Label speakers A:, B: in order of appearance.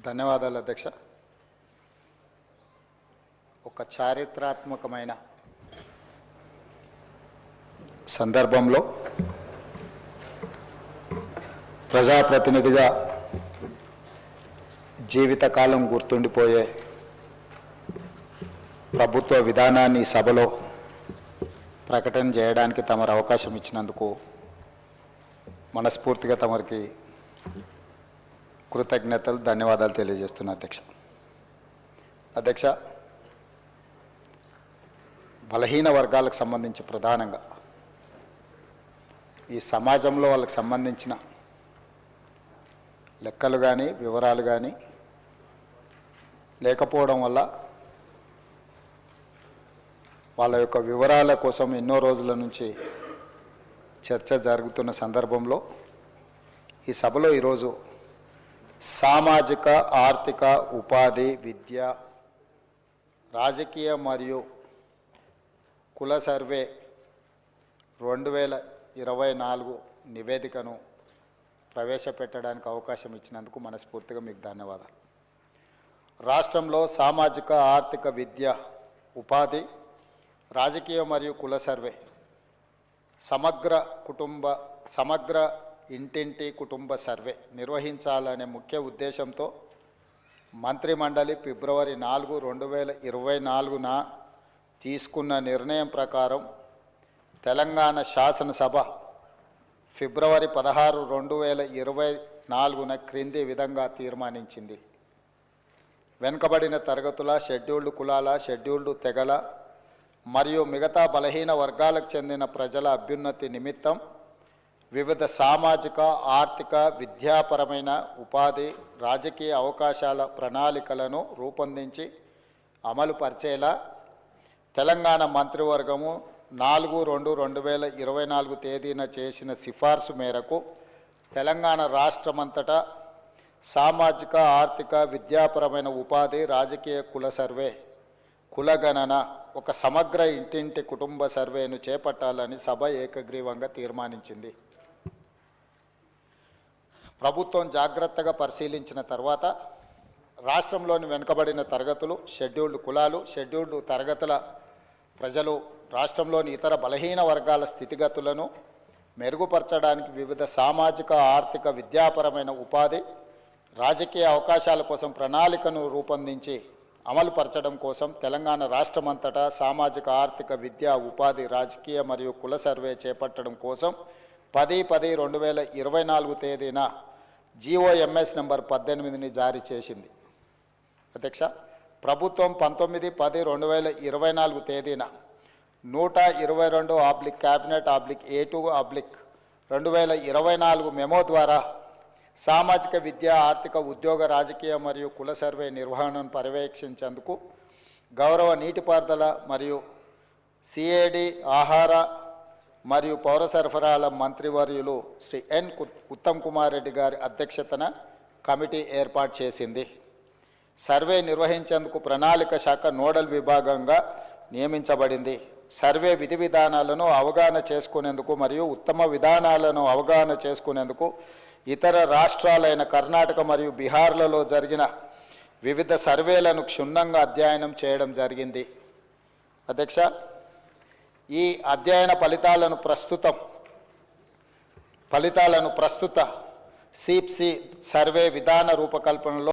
A: ధన్యవాదాలు అధ్యక్ష. ఒక చారిత్రాత్మకమైన సందర్భంలో ప్రజాప్రతినిధిగా జీవితకాలం గుర్తుండిపోయే ప్రభుత్వ విధానాన్ని సభలో ప్రకటన చేయడానికి తమరు అవకాశం ఇచ్చినందుకు మనస్ఫూర్తిగా తమరికి కృతజ్ఞతలు, ధన్యవాదాలు తెలియజేస్తున్నా అధ్యక్ష. బలహీన వర్గాలకు సంబంధించి ప్రధానంగా ఈ సమాజంలో వాళ్ళకి సంబంధించిన లెక్కలు కానీ వివరాలు కానీ లేకపోవడం వల్ల వాళ్ళ యొక్క వివరాల కోసం ఎన్నో రోజుల నుంచి చర్చ జరుగుతున్న సందర్భంలో ఈ సభలో ఈరోజు సామాజిక, ఆర్థిక, ఉపాధి, విద్య, రాజకీయ మరియు కుల సర్వే 2024 నివేదికను ప్రవేశపెట్టడానికి అవకాశం ఇచ్చినందుకు మనస్ఫూర్తిగా మీకు ధన్యవాదాలు. రాష్ట్రంలో సామాజిక, ఆర్థిక, విద్య, ఉపాధి, రాజకీయ మరియు కుల సర్వే సమగ్ర ఇంటింటి కుటుంబ సర్వే నిర్వహించాలనే ముఖ్య ఉద్దేశంతో మంత్రిమండలి ఫిబ్రవరి 4, 2024న తీసుకున్న నిర్ణయం ప్రకారం తెలంగాణ శాసనసభ ఫిబ్రవరి 16, 2024న క్రింది విధంగా తీర్మానించింది. వెనుకబడిన తరగతుల, షెడ్యూల్డ్ కులాల, షెడ్యూల్డ్ తెగల మరియు మిగతా బలహీన వర్గాలకు చెందిన ప్రజల అభ్యున్నతి నిమిత్తం వివిధ సామాజిక, ఆర్థిక, విద్యాపరమైన, ఉపాధి, రాజకీయ అవకాశాల ప్రణాళికలను రూపొందించి అమలు పరిచేలా తెలంగాణ మంత్రివర్గము 4, 2024 తేదీన చేసిన సిఫార్సు మేరకు తెలంగాణ రాష్ట్రమంతటా సామాజిక, ఆర్థిక, విద్యాపరమైన, ఉపాధి, రాజకీయ కుల సర్వే, కులగణన, ఒక సమగ్ర ఇంటింటి కుటుంబ సర్వేను చేపట్టాలని సభ ఏకగ్రీవంగా తీర్మానించింది. ప్రభుత్వం జాగ్రత్తగా పరిశీలించిన తర్వాత రాష్ట్రంలోని వెనుకబడిన తరగతులు, షెడ్యూల్డ్ కులాలు, షెడ్యూల్డ్ తరగతుల ప్రజలు, రాష్ట్రంలోని ఇతర బలహీన వర్గాల స్థితిగతులను మెరుగుపరచడానికి వివిధ సామాజిక, ఆర్థిక, విద్యాపరమైన, ఉపాధి, రాజకీయ అవకాశాల కోసం ప్రణాళికను రూపొందించి అమలుపరచడం కోసం తెలంగాణ రాష్ట్రమంతటా సామాజిక, ఆర్థిక, విద్యా, ఉపాధి, రాజకీయ మరియు కుల సర్వే చేపట్టడం కోసం 10/10/2024 తేదీన GOMS నంబర్ 18ని జారీ చేసింది. అధ్యక్ష, ప్రభుత్వం 19/10/2024 తేదీన 122/Cabinet/A2/2024 మెమో ద్వారా సామాజిక, విద్యా, ఆర్థిక, ఉద్యోగ, రాజకీయ మరియు కుల సర్వే నిర్వహణను పర్యవేక్షించేందుకు గౌరవ నీటిపారుదల మరియు CAD, ఆహార మరియు పౌర సరఫరాల మంత్రివర్యులు శ్రీ N. ఉత్తమ్ కుమార్ రెడ్డి గారి అధ్యక్షతన కమిటీ ఏర్పాటు చేసింది. సర్వే నిర్వహించేందుకు ప్రణాళిక శాఖ నోడల్ విభాగంగా నియమించబడింది. సర్వే విధి విధానాలను అవగాహన చేసుకునేందుకు మరియు ఉత్తమ విధానాలను అవగాహన చేసుకునేందుకు ఇతర రాష్ట్రాలైన కర్ణాటక మరియు బీహార్లలో జరిగిన వివిధ సర్వేలను క్షుణ్ణంగా అధ్యయనం చేయడం జరిగింది. అధ్యక్ష, ఈ అధ్యయన ఫలితాలను ప్రస్తుత CPC సర్వే విధాన రూపకల్పనలో